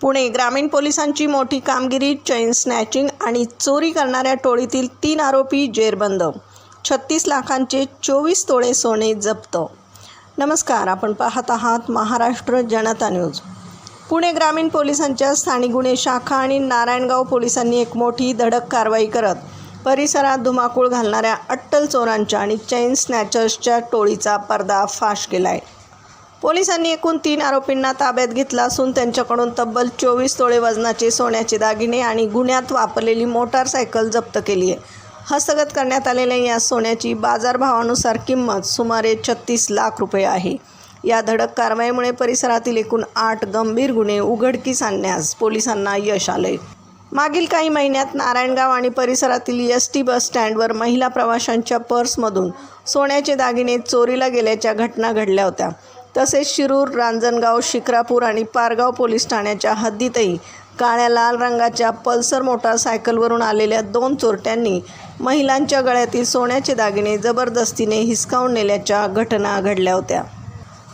पुणे ग्रामीण पोलिसांची मोठी कामगिरी. चेन स्नॅचिंग आणि चोरी करणाऱ्या टोळीतील 3 आरोपी जेरबंद. 36 लाखांचे 24 तोळे सोने जप्त. नमस्कार, आपण पाहत आहात महाराष्ट्र जनता न्यूज. पुणे ग्रामीण पोलिसांच्या स्थानिक गुन्हे शाखा आणि नारायणगाव पोलिसांनी एक मोठी धडक कारवाई करत परिसरात धुमाकूळ घालणाऱ्या अट्टल चोरांच्या आणि चेन स्नॅचर्सच्या टोळीचा पर्दाफाश केला आहे. पोलिसांनी एकूण 3 आरोपींना ताब्यात घेतला असून त्यांच्याकडून तब्बल 24 तोळे वजनाचे सोन्याचे दागिने आणि गुन्ह्यात वापरलेली मोटारसायकल जप्त केली आहे. हस्तगत करण्यात आलेल्या या सोन्याची बाजारभावानुसार किंमत सुमारे 36 लाख रुपये आहे. या धडक कारवाईमुळे परिसरातील एकूण 8 गंभीर गुन्हे उघडकीस आणण्यास पोलिसांना यश आले. मागील काही महिन्यात नारायणगाव आणि परिसरातील एसटी बस स्टँडवर महिला प्रवाशांच्या पर्समधून सोन्याचे दागिने चोरीला गेल्याच्या घटना घडल्या होत्या. तसेच शिरूर, रांजणगाव, शिक्रापूर आणि पारगाव पोलीस ठाण्याच्या हद्दीतही काळ्या लाल रंगाच्या पल्सर मोटारसायकलवरून आलेल्या 2 चोरट्यांनी महिलांच्या गळ्यातील सोन्याचे दागिने जबरदस्तीने हिसकावून नेल्याच्या घटना घडल्या होत्या.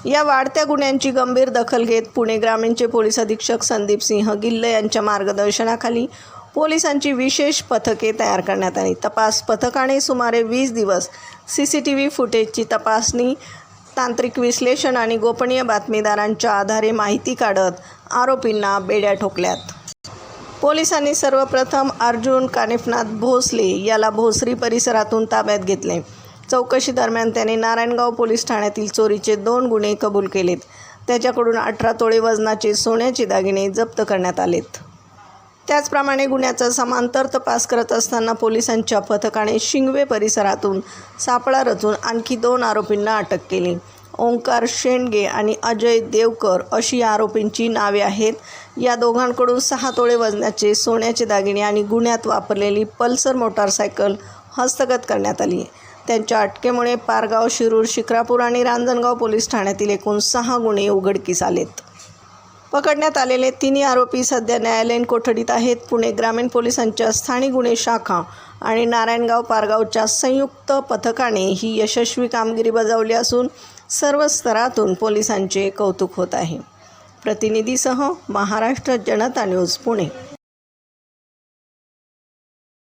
या वाढत्या गुन्ह्यांची गंभीर दखल घेत पुणे ग्रामीणचे पोलीस अधीक्षक संदीप सिंह गिल्ले यांच्या मार्गदर्शनाखाली पोलिसांची विशेष पथके तयार करण्यात आली. तपास पथकाने सुमारे 20 दिवस CCTV फुटेजची तपासणी, तांत्रिक विश्लेषण आणि गोपनीय बातमीदारांच्या आधारे माहिती काढत आरोपींना बेड्या ठोकल्यात. पोलिसांनी सर्वप्रथम अर्जुन कानिफनाथ भोसले याला भोसरी परिसरातून ताब्यात घेतले. चौकशी दरम्यान त्याने नारायणगाव पोलीस ठाण्यातील चोरीचे 2 गुन्हे कबूल केलेत. त्याच्याकडून 18 तोळे वजनाचे सोन्याचे दागिने जप्त करण्यात आलेत. त्याचप्रमाणे गुन्ह्याचा समांतर तपास करत असताना पोलिसांच्या पथकाने शिंगवे परिसरातून सापळा रचून आणखी 2 आरोपींना अटक केली. ओंकार शेंडगे आणि अजय देवकर अशी या आरोपींची नावे आहेत. या दोघांकडून 6 तोळे वजनाचे सोन्याचे दागिने आणि गुन्ह्यात वापरलेली पल्सर मोटारसायकल हस्तगत करण्यात आली. त्यांच्या अटकेमुळे पारगाव, शिरूर, शिक्रापूर आणि रांजणगाव पोलीस ठाण्यातील एकूण 6 गुन्हे उघडकीस आलेत. पकडण्यात आलेले 3 आरोपी सध्या न्यायालयीन कोठडीत आहेत. पुणे ग्रामीण पोलिसांच्या स्थानिक गुन्हे शाखा आणि नारायणगाव पारगावच्या संयुक्त पथकाने ही यशस्वी कामगिरी बजावली असून सर्व स्तरातून पोलिसांचे कौतुक होत आहे. प्रतिनिधीसह महाराष्ट्र जनता न्यूज, पुणे.